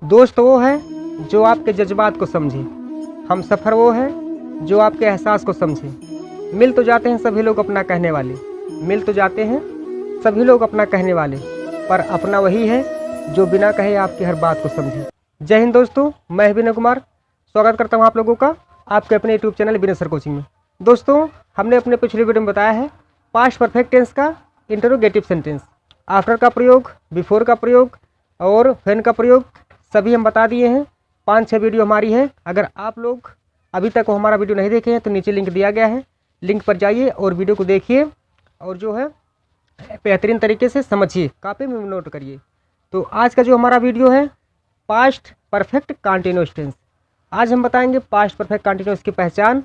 दोस्त वो है जो आपके जज्बात को समझे, हम सफ़र वो है जो आपके एहसास को समझे। मिल तो जाते हैं सभी लोग अपना कहने वाले, मिल तो जाते हैं सभी लोग अपना कहने वाले, पर अपना वही है जो बिना कहे आपकी हर बात को समझे। जय हिंद दोस्तों, मैं विनय कुमार स्वागत करता हूं आप लोगों का आपके अपने यूट्यूब चैनल विनय सर कोचिंग में। दोस्तों, हमने अपने पिछले वीडियो में बताया है पास्ट परफेक्ट टेंस का इंटरोगेटिव सेंटेंस, आफ्टर का प्रयोग, बिफोर का प्रयोग और व्हेन का प्रयोग सभी हम बता दिए हैं। 5-6 वीडियो हमारी है। अगर आप लोग अभी तक वो हमारा वीडियो नहीं देखे हैं तो नीचे लिंक दिया गया है, लिंक पर जाइए और वीडियो को देखिए और जो है बेहतरीन तरीके से समझिए, कॉपी में नोट करिए। तो आज का जो हमारा वीडियो है पास्ट परफेक्ट कंटीन्यूअस टेंस। आज हम बताएंगे पास्ट परफेक्ट कंटीन्यूअस की पहचान,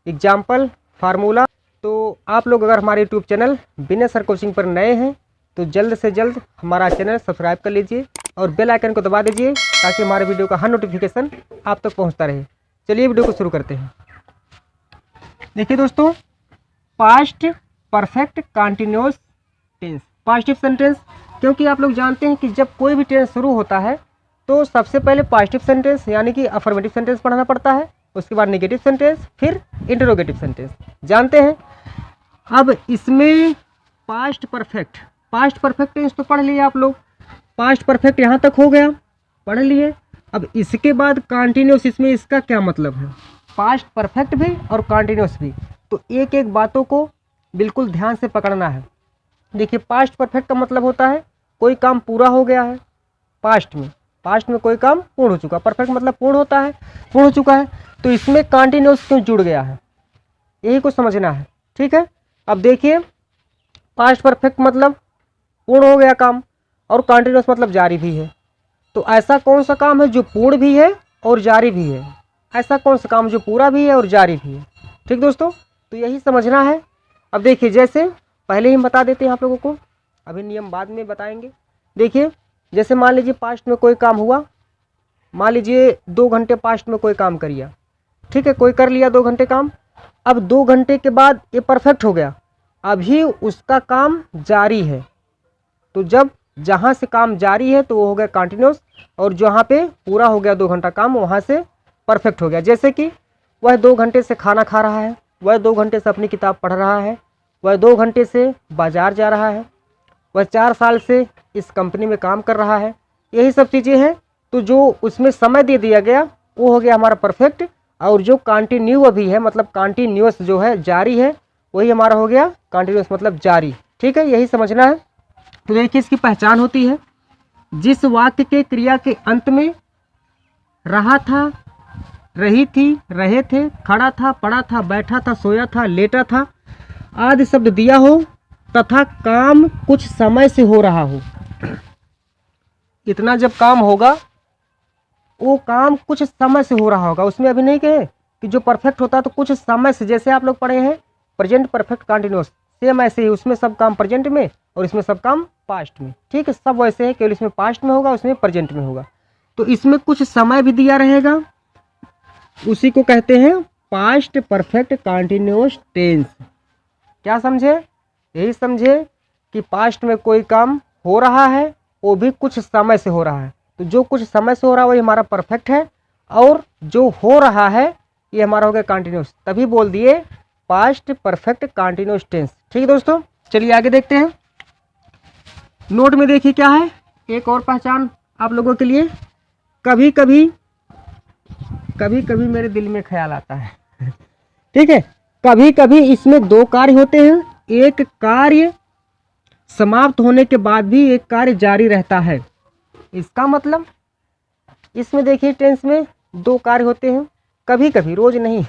एग्जाम्पल, फार्मूला। तो आप लोग अगर हमारे यूट्यूब चैनल विनय सर कोचिंग पर नए हैं तो जल्द से जल्द हमारा चैनल सब्सक्राइब कर लीजिए और बेल आइकन को दबा दीजिए ताकि हमारे वीडियो का हर नोटिफिकेशन आप तक पहुंचता रहे। चलिए वीडियो को शुरू करते हैं। देखिए दोस्तों, past perfect continuous tense, passive sentence, क्योंकि आप लोग जानते हैं कि जब कोई भी टेंस शुरू होता है तो सबसे पहले पास्टिव सेंटेंस यानी कि अफर्मेटिव सेंटेंस पढ़ना पड़ता है, उसके बाद नेगेटिव सेंटेंस, फिर इंटरोगेटिव सेंटेंस, जानते हैं। अब इसमें पास्ट परफेक्ट टेंस तो पढ़ लिए आप लोग, पास्ट परफेक्ट यहाँ तक हो गया, पढ़ लिए। अब इसके बाद कंटीन्यूअस, इसमें इसका क्या मतलब है, पास्ट परफेक्ट भी और कंटीन्यूअस भी, तो एक एक बातों को बिल्कुल ध्यान से पकड़ना है। देखिए, पास्ट परफेक्ट का मतलब होता है कोई काम पूरा हो गया है, पास्ट में कोई काम पूर्ण हो चुका। परफेक्ट मतलब पूर्ण होता है, पूर्ण हो चुका है। तो इसमें कंटीन्यूअस क्यों जुड़ गया है, यही को समझना है, ठीक है। अब देखिए, पास्ट परफेक्ट मतलब पूर्ण हो गया काम और कंटीन्यूअस मतलब जारी भी है। तो ऐसा कौन सा काम है जो पूर्ण भी है और जारी भी है, ऐसा कौन सा काम जो पूरा भी है और जारी भी है, ठीक दोस्तों। तो यही समझना है। अब देखिए, जैसे पहले ही बता देते हैं आप लोगों को, अभी नियम बाद में बताएंगे। देखिए, जैसे मान लीजिए पास्ट में कोई काम हुआ, मान लीजिए 2 घंटे पास्ट में कोई काम करिए, ठीक है, कोई कर लिया 2 घंटे काम। अब 2 घंटे के बाद ये परफेक्ट हो गया, अभी उसका काम जारी है। तो जब जहाँ से काम जारी है तो वो हो गया कंटिन्यूअस, और जहाँ पे पूरा हो गया 2 घंटा काम वहाँ से परफेक्ट हो गया। जैसे कि वह 2 घंटे से खाना खा रहा है, वह 2 घंटे से अपनी किताब पढ़ रहा है, वह 2 घंटे से बाज़ार जा रहा है, वह 4 साल से इस कंपनी में काम कर रहा है, यही सब चीज़ें हैं। तो जो उसमें समय दे दिया गया वो हो गया हमारा परफेक्ट, और जो कंटिन्यू भी है मतलब कंटिन्यूअस जो है जारी है, वही हमारा हो गया कंटिन्यूअस मतलब जारी, ठीक है, यही समझना है। तो देखिए, इसकी पहचान होती है जिस वाक्य के क्रिया के अंत में रहा था, रही थी, रहे थे, खड़ा था, पड़ा था, बैठा था, सोया था, लेटा था आदि शब्द दिया हो तथा काम कुछ समय से हो रहा हो। इतना जब काम होगा वो काम कुछ समय से हो रहा होगा, उसमें अभी नहीं कहे कि जो परफेक्ट होता है तो कुछ समय से, जैसे आप लोग पढ़े हैं प्रेजेंट परफेक्ट कंटिन्यूअस, सेम ऐसे ही उसमें सब काम प्रेजेंट में और इसमें सब काम पास्ट में, ठीक है, सब वैसे है, केवल इसमें पास्ट में होगा, उसमें प्रेजेंट में होगा। तो इसमें कुछ समय भी दिया रहेगा, उसी को कहते हैं पास्ट परफेक्ट कंटिन्यूअस टेंस। क्या समझे, यही समझे कि पास्ट में कोई काम हो रहा है वो भी कुछ समय से हो रहा है, तो जो कुछ समय से हो रहा है वही हमारा परफेक्ट है, और जो हो रहा है ये हमारा हो गया कंटिन्यूअस, तभी बोल दिए पास्ट परफेक्ट कंटिन्यूअस टेंस, ठीक है दोस्तों। चलिए आगे देखते हैं। नोट में देखिए क्या है, एक और पहचान आप लोगों के लिए। कभी कभी मेरे दिल में ख्याल आता है ठीक है, कभी कभी इसमें 2 कार्य होते हैं, एक कार्य समाप्त होने के बाद भी एक कार्य जारी रहता है। इसका मतलब इसमें देखिए टेंस में 2 कार्य होते हैं, कभी कभी, रोज नहीं,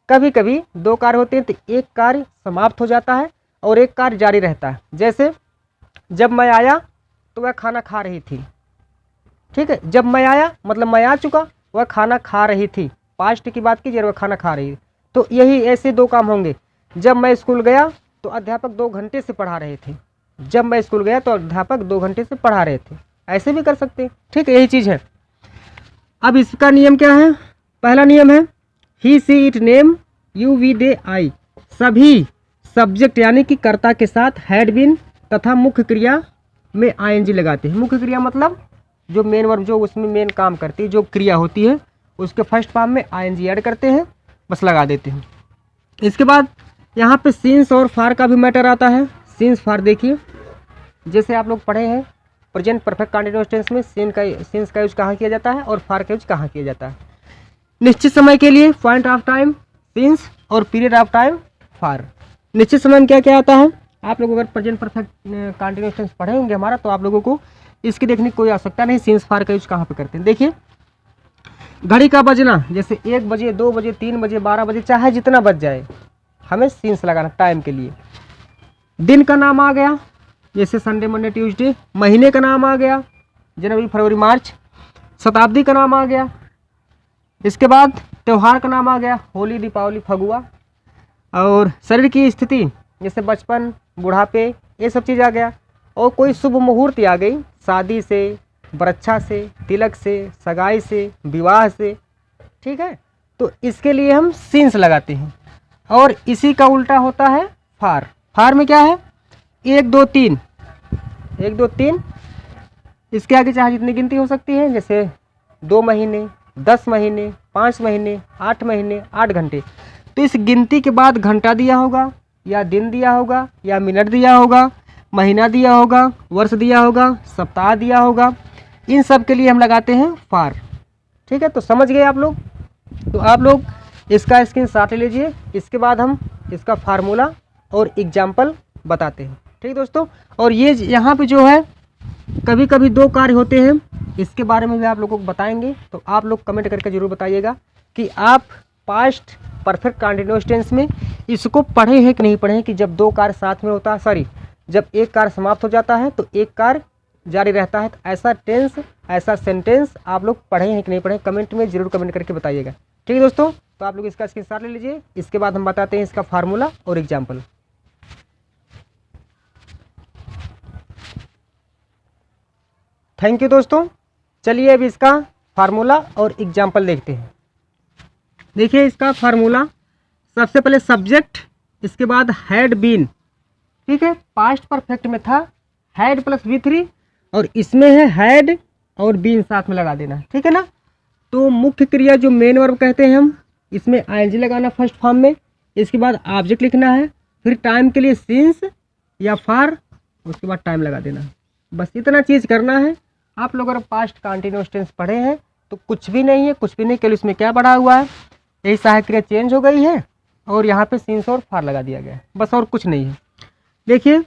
कभी कभी 2 कार्य होते हैं, तो एक कार्य समाप्त हो जाता है और एक कार्य जारी रहता है। जैसे जब मैं आया तो वह खाना खा रही थी, ठीक है, जब मैं आया मतलब मैं आ चुका, वह खाना खा रही थी, पास्ट की बात कीजिए, वह खाना खा रही थी। तो यही ऐसे 2 काम होंगे। जब मैं स्कूल गया तो अध्यापक 2 घंटे से पढ़ा रहे थे, जब मैं स्कूल गया तो अध्यापक 2 घंटे से पढ़ा रहे थे, ऐसे भी कर सकते हैं, ठीक है, यही चीज़ है। अब इसका नियम क्या है, पहला नियम है he she it name you we they I, subject यानी कि कर्ता के साथ हैड बीन तथा मुख्य क्रिया में आईएनजी लगाते हैं। मुख्य क्रिया मतलब जो मेन वर्ब, जो उसमें मेन काम करती है, जो क्रिया होती है, उसके फर्स्ट फॉर्म में आईएनजी ऐड करते हैं, बस लगा देते हैं। इसके बाद यहाँ पे सिंस और फार का भी मैटर आता है। सिंस फार देखिए, जैसे आप लोग पढ़े हैं प्रेजेंट परफेक्ट कंटीन्यूअस टेंस में सिंस का यूज कहाँ किया जाता है और फार का यूज कहाँ किया जाता है। निश्चित समय के लिए पॉइंट ऑफ टाइम सिंस और पीरियड ऑफ टाइम फार। निश्चित समय में क्या क्या आता है, आप लोग अगर प्रेजेंट परफेक्ट कंटीन्यूअस टेंस पढ़े होंगे हमारा, तो आप लोगों को इसकी देखने की कोई आवश्यकता नहीं। सिंस फार का यूज कहाँ पे करते हैं देखिए, घड़ी का बजना, जैसे 1 बजे 2 बजे 3 बजे 12 बजे, चाहे जितना बज जाए, हमें सिंस लगाना टाइम के लिए। दिन का नाम आ गया, जैसे संडे मंडे ट्यूसडे। महीने का नाम आ गया, जनवरी फरवरी मार्च। शताब्दी का नाम आ गया। इसके बाद त्यौहार का नाम आ गया, होली दीपावली फगुआ। और शरीर की स्थिति, जैसे बचपन बुढ़ापे, ये सब चीज़ आ गया। और कोई शुभ मुहूर्त आ गई, शादी से, बरच्छा से, तिलक से, सगाई से, विवाह से, ठीक है। तो इसके लिए हम सिंस लगाते हैं। और इसी का उल्टा होता है फार। फार में क्या है, 1 2 3, 1 2 3, इसके आगे चाहे जितनी गिनती हो सकती है, जैसे 2 महीने, 10 महीने, 5 महीने, 8 महीने, 8 घंटे। तो इस गिनती के बाद घंटा दिया होगा, या दिन दिया होगा, या मिनट दिया होगा, महीना दिया होगा, वर्ष दिया होगा, सप्ताह दिया होगा, इन सब के लिए हम लगाते हैं फार। ठीक है, तो समझ गए आप लोग। तो आप लोग इसका स्क्रीनशॉट ले लीजिए। इसके बाद हम इसका फार्मूला और एग्जाम्पल बताते हैं। ठीक दोस्तों, और ये यहाँ पे जो है कभी कभी 2 कार्य होते हैं, इसके बारे में भी आप लोगों को बताएंगे। तो आप लोग कमेंट करके ज़रूर बताइएगा कि आप पास्ट परफेक्ट कंटीन्यूअस टेंस में इसको पढ़े हैं कि नहीं पढ़े हैं, कि जब 2 कार्य साथ में होता है, सॉरी, जब एक कार्य समाप्त हो जाता है तो एक कार्य जारी रहता है। तो ऐसा टेंस, ऐसा सेंटेंस आप लोग पढ़े हैं कि नहीं पढ़े, कमेंट में ज़रूर कमेंट करके बताइएगा। ठीक है दोस्तों, तो आप लोग इसका स्क्रीनशॉट ले लीजिए। इसके बाद हम बताते हैं इसका फार्मूला और एग्जाम्पल। थैंक यू दोस्तों। चलिए अब इसका फार्मूला और एग्जाम्पल देखते हैं। देखिए इसका फार्मूला, सबसे पहले सब्जेक्ट, इसके बाद हैड बीन, ठीक है, पास्ट परफेक्ट में था हैड प्लस V3, और इसमें है हैड और बीन साथ में लगा देना, ठीक है ना। तो मुख्य क्रिया जो मेन वर्ब कहते हैं हम, इसमें आईएनजी लगाना फर्स्ट फॉर्म में। इसके बाद ऑब्जेक्ट लिखना है, फिर टाइम के लिए सिंस या फार, उसके बाद टाइम लगा देना। बस इतना चीज़ करना है। आप लोग अगर पास्ट कंटीन्यूअस टेंस पढ़े हैं तो कुछ भी नहीं है, कुछ भी नहीं, केवल इसमें क्या पढ़ा हुआ है, यही सहायक क्रिया चेंज हो गई है और यहाँ पे सिंस और फार लगा दिया गया है, बस और कुछ नहीं है। देखिए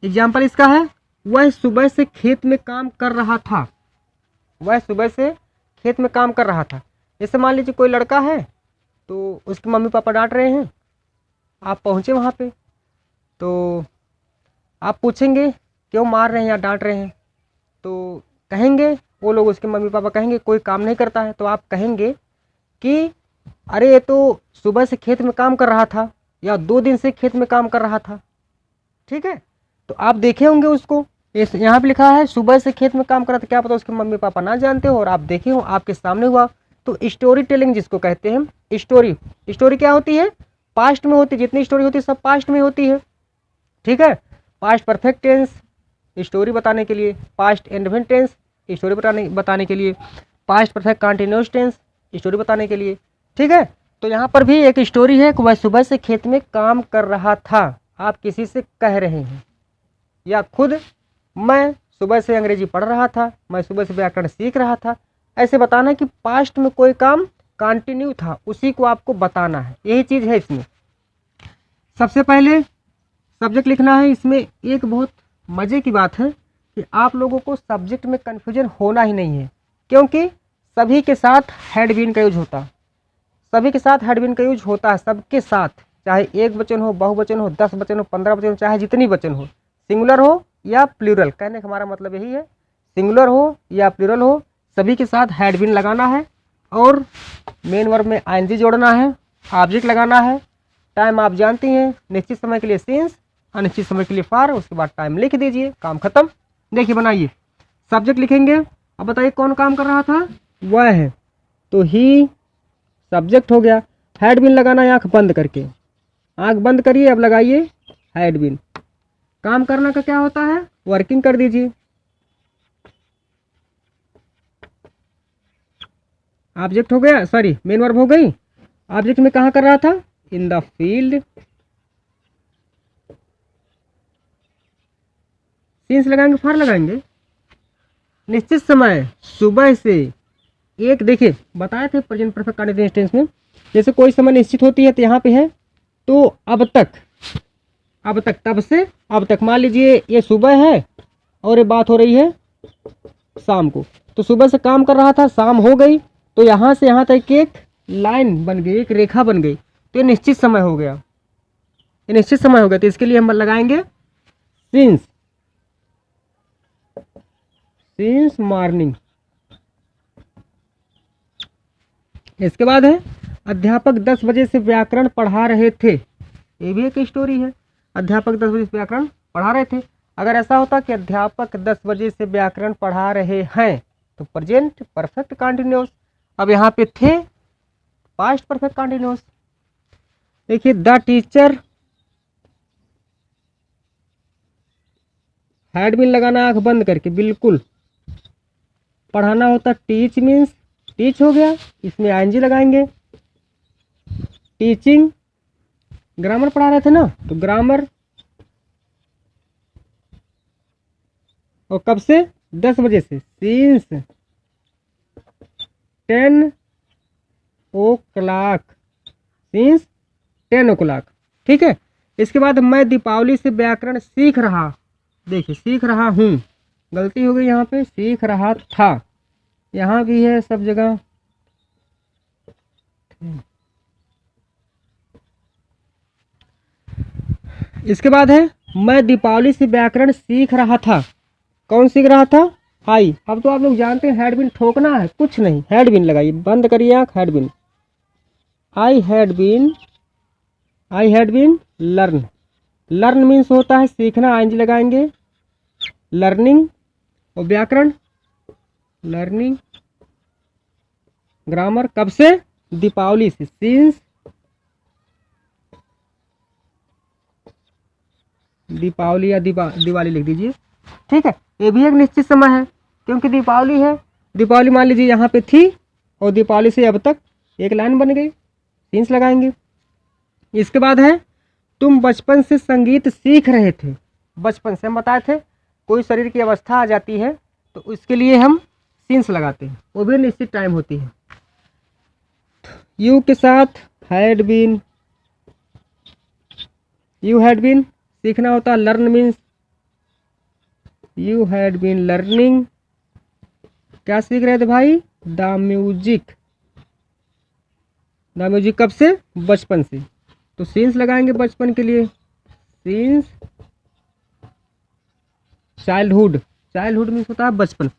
एग्जाम्पल इसका है, वह सुबह से खेत में काम कर रहा था। वह सुबह से खेत में काम कर रहा था। जैसे मान लीजिए कोई लड़का है तो उसके मम्मी पापा डांट रहे हैं, आप पहुँचे वहाँ पे, तो आप पूछेंगे क्यों मार रहे हैं या डांट रहे हैं, तो कहेंगे वो लोग, उसके मम्मी पापा कहेंगे कोई काम नहीं करता है। तो आप कहेंगे कि अरे ये तो सुबह से खेत में काम कर रहा था, या 2 दिन से खेत में काम कर रहा था, ठीक है। तो आप देखे होंगे उसको, यहाँ पे लिखा है सुबह से खेत में काम कर रहा था, क्या पता उसके मम्मी पापा ना जानते हो और आप देखे हो, आपके सामने हुआ। तो स्टोरी टेलिंग जिसको कहते हैं, स्टोरी क्या होती है, पास्ट में होती है। जितनी स्टोरी होती है सब पास्ट में होती है, ठीक है। पास्ट परफेक्ट टेंस स्टोरी बताने के लिए, पास्ट इंडेफिनिट टेंस स्टोरी बताने के लिए, past perfect continuous tense story बताने के लिए, ठीक है। तो यहाँ पर भी एक स्टोरी है कि वह सुबह से खेत में काम कर रहा था। आप किसी से कह रहे हैं, या खुद मैं सुबह से अंग्रेजी पढ़ रहा था, मैं सुबह से व्याकरण सीख रहा था, ऐसे बताना कि पास्ट में कोई काम कंटिन्यू था, उसी को आपको बताना है। यही चीज़ है इसमें। सबसे पहले सब्जेक्ट लिखना है। इसमें एक बहुत मज़े की बात है कि आप लोगों को सब्जेक्ट में कन्फ्यूजन होना ही नहीं है, क्योंकि सभी के साथ हैड बीन का यूज होता है। सभी के साथ हैड बीन का यूज होता है, सबके साथ, चाहे एक वचन हो, बहुवचन हो, 10 वचन हो, 15 वचन हो, चाहे जितनी वचन हो, सिंगुलर हो या प्लूरल। कहने का हमारा मतलब यही है, सिंगुलर हो या प्लूरल हो, सभी के साथ हैड बीन लगाना है। और मेन वर्ब में आईएनजी जोड़ना है, ऑब्जेक्ट लगाना है। टाइम आप जानती हैं, निश्चित समय के लिए सिंस, अनिश्चित समय के लिए फार, उसके बाद टाइम लिख दीजिए, काम खत्म। देखिए बनाइए, सब्जेक्ट लिखेंगे। अब बताइए कौन काम कर रहा था, वह है, तो ही सब्जेक्ट हो गया। हैड बीन लगाना है आँख बंद करके, आँख बंद करिए, अब लगाइए हैड बीन। काम करना का क्या होता है, वर्किंग कर दीजिए। ऑब्जेक्ट हो गया, सॉरी मेन वर्ब हो गई। ऑब्जेक्ट में कहाँ कर रहा था, इन द फील्ड। सिंस लगाएंगे, फॉर लगाएंगे। निश्चित समय, सुबह से। एक देखिए बताए थे प्रेजेंट परफेक्ट कंटीन्यूअस टेंस में, जैसे कोई समय निश्चित होती है तो यहाँ पे है तो अब तक, अब तक, तब से अब तक। मान लीजिए ये सुबह है और ये बात हो रही है शाम को, तो सुबह से काम कर रहा था, शाम हो गई, तो यहाँ से यहाँ तक एक लाइन बन गई, एक रेखा बन गई, तो ये निश्चित समय हो गया, ये निश्चित समय हो गया। तो इसके लिए हम लगाएंगे सिंस, सिंस मॉर्निंग। इसके बाद है अध्यापक 10 बजे से व्याकरण पढ़ा रहे थे। ये भी एक स्टोरी है, अध्यापक 10 बजे से व्याकरण पढ़ा रहे थे। अगर ऐसा होता कि अध्यापक 10 बजे से व्याकरण पढ़ा रहे हैं तो प्रेजेंट परफेक्ट कंटीन्यूअस। अब यहाँ पे थे, पास्ट परफेक्ट कंटीन्यूअस। देखिए द टीचर हैड बीन लगाना आंख बंद करके, बिल्कुल। पढ़ाना होता टीच मीन्स टीच हो गया, इसमें आईएनजी लगाएंगे। टीचिंग, ग्रामर पढ़ा रहे थे ना, तो ग्रामर। और कब से, 10 बजे से, सिंस 10 o'clock, सिंस 10 o'clock। ठीक है। इसके बाद मैं दीपावली से व्याकरण सीख रहा, देखिए सीख रहा हूँ, गलती हो गई यहाँ पे, सीख रहा था, यहाँ भी है सब जगह। इसके बाद है मैं दीपावली से व्याकरण सीख रहा था। कौन सीख रहा था, आई। अब तो आप लोग जानते हैं हैड बीन ठोकना है, कुछ नहीं, हैड बीन लगाइए, बंद करिए आँख, had been. I had been learn. Learn means होता है सीखना, आईएनजी लगाएंगे। लर्निंग और व्याकरण, लर्निंग। ग्रामर कब से, दीपावली से, सिंस दीपावली या दिवाली लिख दीजिए। ठीक है। ये भी एक निश्चित समय है क्योंकि दीपावली है। दीपावली मान लीजिए यहाँ पे थी और दीपावली से अब तक एक लाइन बन गई, सिंस लगाएंगे। इसके बाद है तुम बचपन से संगीत सीख रहे थे। बचपन से हम बताए थे कोई शरीर की अवस्था आ जाती है तो उसके लिए हम सिंस लगाते हैं, वो भी निश्चित टाइम होती है। यू के साथ had been, you had been सीखना होता, learn means you had been learning. क्या सीख रहे थे भाई, द म्यूजिक। द म्यूजिक कब से, बचपन से, तो सिंस लगाएंगे बचपन के लिए, सिंस चाइल्डहुड। चाइल्डहुड मीन्स होता है बचपन।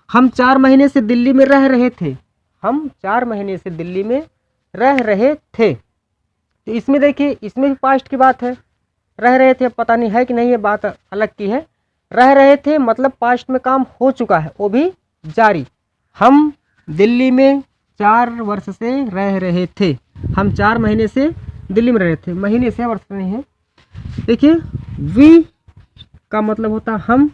हम 4 महीने से दिल्ली में रह रहे थे, हम 4 महीने से दिल्ली में रह रहे थे। तो इसमें देखिए, इसमें भी पास्ट की बात है। रह रहे थे, पता नहीं है कि नहीं, ये बात अलग की है। रह रहे थे मतलब पास्ट में काम हो चुका है, वो भी जारी। हम दिल्ली में 4 वर्ष से रह रहे थे, हम 4 महीने से दिल्ली में रह रहे थे, महीने से, वर्ष नहीं है। देखिए वी का मतलब होता हम,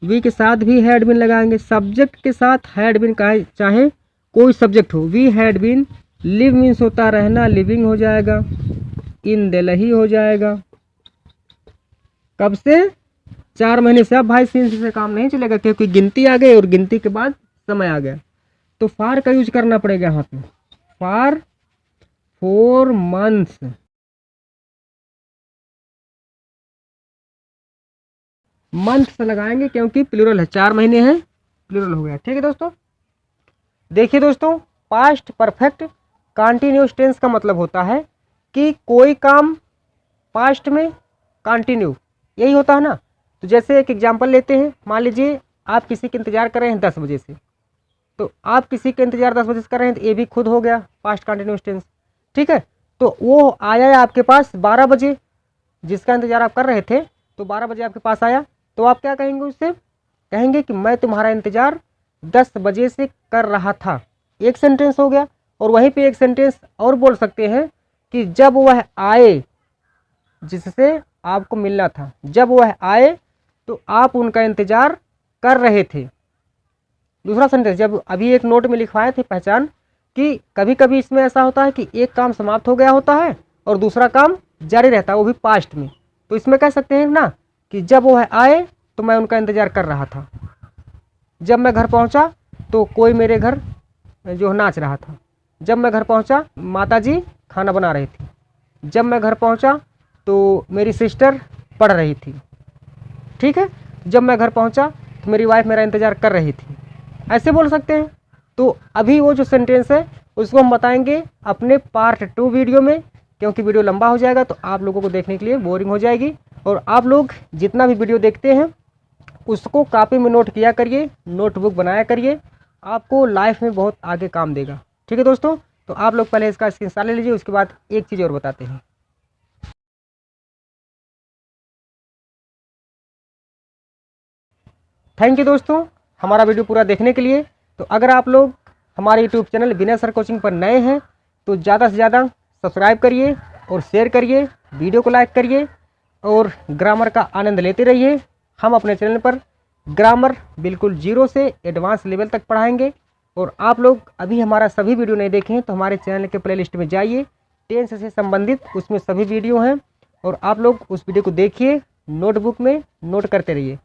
वी के साथ भी हैड बीन लगाएंगे। सब्जेक्ट के साथ हैड बीन का, चाहे कोई सब्जेक्ट हो। We had been, live means होता रहना, लिविंग हो जाएगा। इन दिल्ली हो जाएगा। कब से, 4 महीने से। अब भाई सिंस से काम नहीं चलेगा क्योंकि गिनती आ गई और गिनती के बाद समय आ गया, तो फार का यूज करना पड़ेगा यहाँ पे। फार 4 मंथ्स। मंथ से लगाएंगे क्योंकि प्लूरल है, 4 महीने हैं, प्लूरल हो गया। ठीक है दोस्तों। देखिए दोस्तों, पास्ट परफेक्ट कंटिन्यूअस टेंस का मतलब होता है कि कोई काम पास्ट में कंटिन्यू, यही होता है ना। तो जैसे एक एग्जांपल लेते हैं, मान लीजिए आप किसी के इंतजार कर रहे हैं 10 बजे से, तो आप किसी का इंतजार 10 बजे से कर रहे हैं, तो ये भी खुद हो गया पास्ट कंटिन्यूअस टेंस। ठीक है। तो वो आया है आपके पास 12 बजे, जिसका इंतजार आप कर रहे थे, तो 12 बजे आपके पास आया, तो आप क्या कहेंगे उससे, कहेंगे कि मैं तुम्हारा इंतजार 10 बजे से कर रहा था। एक सेंटेंस हो गया। और वहीं पे एक सेंटेंस और बोल सकते हैं कि जब वह आए, जिससे आपको मिलना था। जब वह आए तो आप उनका इंतज़ार कर रहे थे। दूसरा सेंटेंस, जब अभी एक नोट में लिखवाए थे पहचान कि कभी कभी इसमें ऐसा होता है कि एक काम समाप्त हो गया होता है और दूसरा काम जारी रहता है, वो भी पास्ट में। तो इसमें कह सकते हैं ना कि जब वह आए तो मैं उनका इंतज़ार कर रहा था। जब मैं घर पहुंचा तो कोई मेरे घर जो नाच रहा था। जब मैं घर पहुंचा माताजी खाना बना रही थी। जब मैं घर पहुंचा तो मेरी सिस्टर पढ़ रही थी। ठीक है, जब मैं घर पहुंचा तो मेरी वाइफ मेरा इंतज़ार कर रही थी। ऐसे बोल सकते हैं। तो अभी वो जो सेंटेंस है उसको हम बताएंगे अपने पार्ट 2 वीडियो में, क्योंकि वीडियो लंबा हो जाएगा तो आप लोगों को देखने के लिए बोरिंग हो जाएगी। और आप लोग जितना भी वीडियो देखते हैं उसको कॉपी में नोट किया करिए, नोटबुक बनाया करिए, आपको लाइफ में बहुत आगे काम देगा। ठीक है दोस्तों, तो आप लोग पहले इसका स्क्रीनशॉट ले लीजिए। उसके बाद एक चीज़ और बताते हैं। थैंक यू दोस्तों हमारा वीडियो पूरा देखने के लिए। तो अगर आप लोग हमारे यूट्यूब चैनल विनय सर कोचिंग पर नए हैं तो ज़्यादा से ज़्यादा सब्सक्राइब करिए और शेयर करिए, वीडियो को लाइक करिए और ग्रामर का आनंद लेते रहिए। हम अपने चैनल पर ग्रामर बिल्कुल जीरो से एडवांस लेवल तक पढ़ाएंगे। और आप लोग अभी हमारा सभी वीडियो नहीं देखे हैं तो हमारे चैनल के प्लेलिस्ट में जाइए, टेंस से संबंधित उसमें सभी वीडियो हैं और आप लोग उस वीडियो को देखिए, नोटबुक में नोट करते रहिए।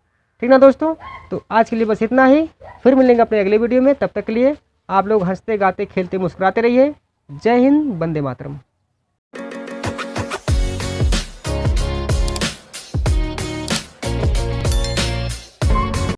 ठीक ना दोस्तों, तो आज के लिए बस इतना ही। फिर मिलेंगे अपने अगले वीडियो में। तब तक के लिए आप लोग हंसते गाते खेलते मुस्कुराते रहिए। जय हिंद, वंदे मातरम।